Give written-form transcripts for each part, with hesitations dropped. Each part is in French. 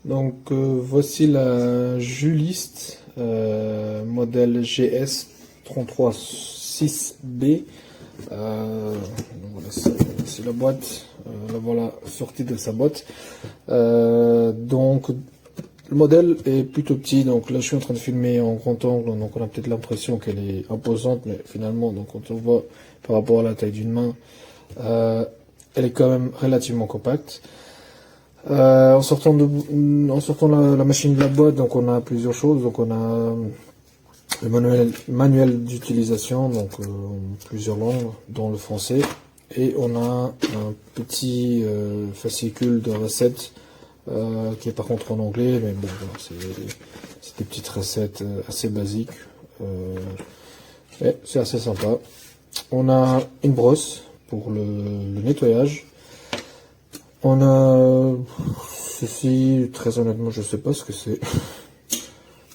Donc voici la Juliste modèle GS 336B. Voilà, c'est la boîte. La voilà sortie de sa boîte. Donc le modèle est plutôt petit. Donc là je suis en train de filmer en grand angle. Donc on a peut-être l'impression qu'elle est imposante, mais finalement donc quand on voit par rapport à la taille d'une main, elle est quand même relativement compacte. En sortant la machine de la boîte, donc on a plusieurs choses. Donc on a le manuel d'utilisation, donc plusieurs langues, dont le français, et on a un petit fascicule de recettes qui est par contre en anglais, mais bon, voilà, c'est des petites recettes assez basiques. Et c'est assez sympa. On a une brosse pour le nettoyage. On a ceci, très honnêtement, je sais pas ce que c'est.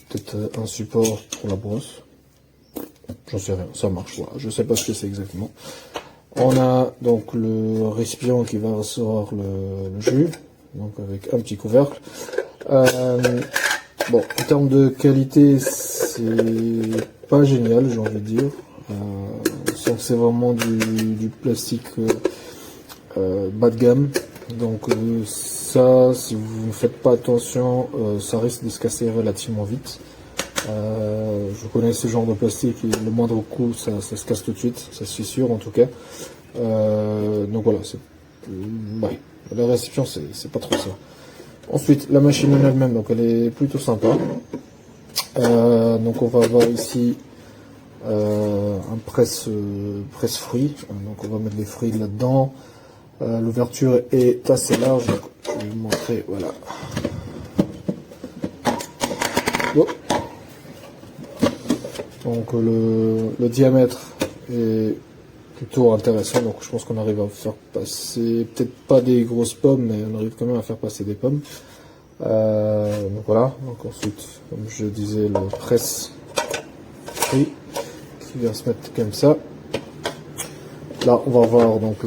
Peut-être un support pour la brosse. J'en sais rien, ça marche, voilà. Je sais pas ce que c'est exactement. On a donc le récipient qui va recevoir le jus, donc avec un petit couvercle. Bon, en termes de qualité, c'est pas génial, j'ai envie de dire. On sent que c'est vraiment du plastique bas de gamme. Donc ça, si vous ne faites pas attention, ça risque de se casser relativement vite. Je connais ce genre de plastique et le moindre coup, ça se casse tout de suite, ça c'est sûr en tout cas. Donc voilà, ouais, le récipient c'est pas trop ça. Ensuite, la machine en elle-même, donc elle est plutôt sympa. Donc on va avoir ici un presse fruits. Donc on va mettre les fruits là-dedans. L'ouverture est assez large, donc je vais vous montrer, voilà. Oh. Donc le diamètre est plutôt intéressant, donc je pense qu'on arrive à faire passer, peut-être pas des grosses pommes, mais on arrive quand même à faire passer des pommes. Donc voilà, donc ensuite, comme je disais, le presse fruit qui vient se mettre comme ça. Là, on va voir donc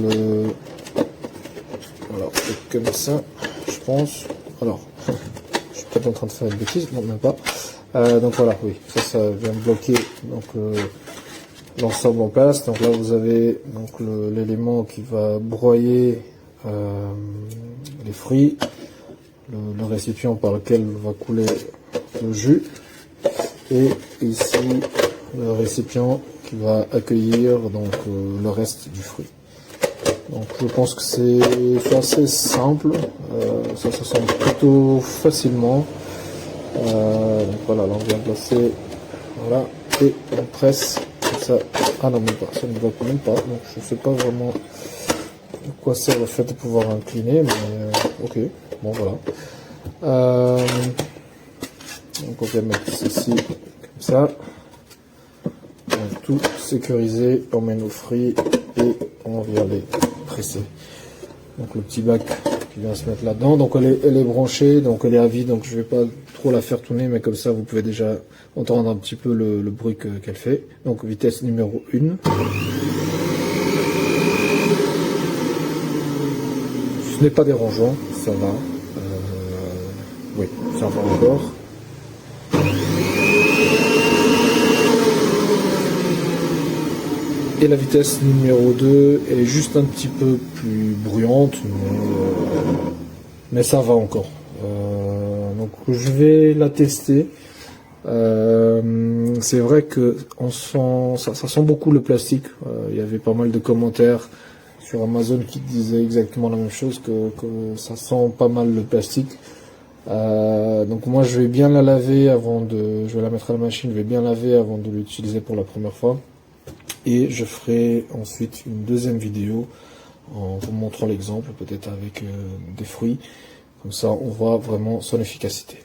voilà, comme ça, je pense. Alors, je suis peut-être en train de faire une bêtise, non, même pas. Donc voilà, oui, ça vient bloquer donc l'ensemble en place. Donc là, vous avez donc l'élément qui va broyer les fruits, le récipient par lequel va couler le jus, et ici le récipient qui va accueillir donc le reste du fruit. Donc je pense que c'est assez simple, ça s'assemble plutôt facilement. Donc voilà, là on vient placer, voilà, et on presse comme ça. Ah non, même pas, ça ne va même pas, donc je sais pas vraiment de quoi sert le fait de pouvoir incliner, mais ok, bon voilà. Donc on vient mettre ceci comme ça. On a tout sécurisé, on met nos fruits et on vient les presser. Donc le petit bac qui vient se mettre là-dedans, donc elle est branchée, donc elle est à vide, donc je vais pas trop la faire tourner, mais comme ça vous pouvez déjà entendre un petit peu le bruit qu'elle fait. Donc vitesse numéro 1. Ce n'est pas dérangeant, ça va. Oui, ça va encore. Et la vitesse numéro 2, elle est juste un petit peu plus bruyante, mais ça va encore. Donc je vais la tester. C'est vrai que ça sent beaucoup le plastique. Il y avait pas mal de commentaires sur Amazon qui disaient exactement la même chose, que ça sent pas mal le plastique. Donc moi je vais bien la laver je vais la mettre à la machine, je vais bien laver avant de l'utiliser pour la première fois. Et je ferai ensuite une deuxième vidéo en vous montrant l'exemple, peut-être avec des fruits. Comme ça, on voit vraiment son efficacité.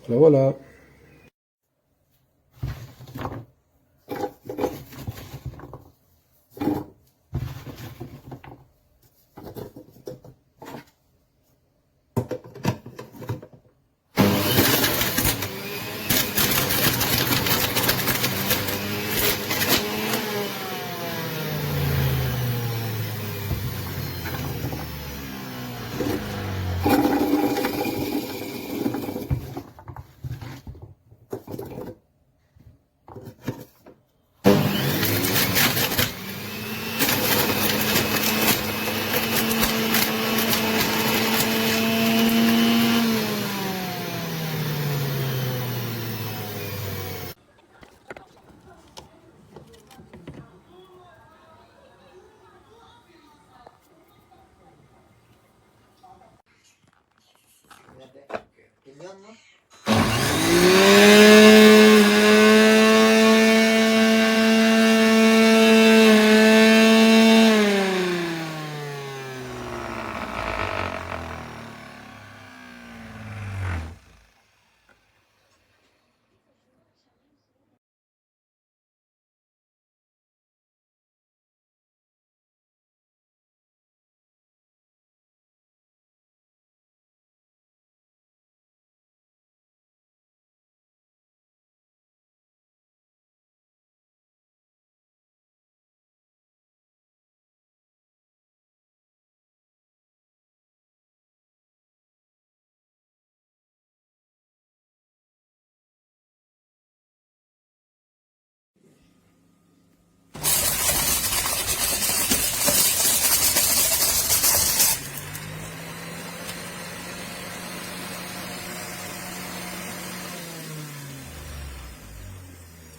Voilà.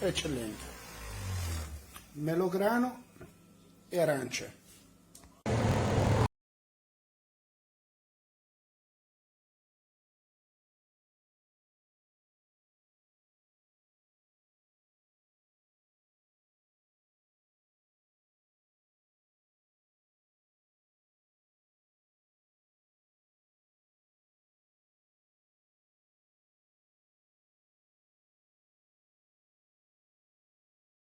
Eccellente. Melograno e arance.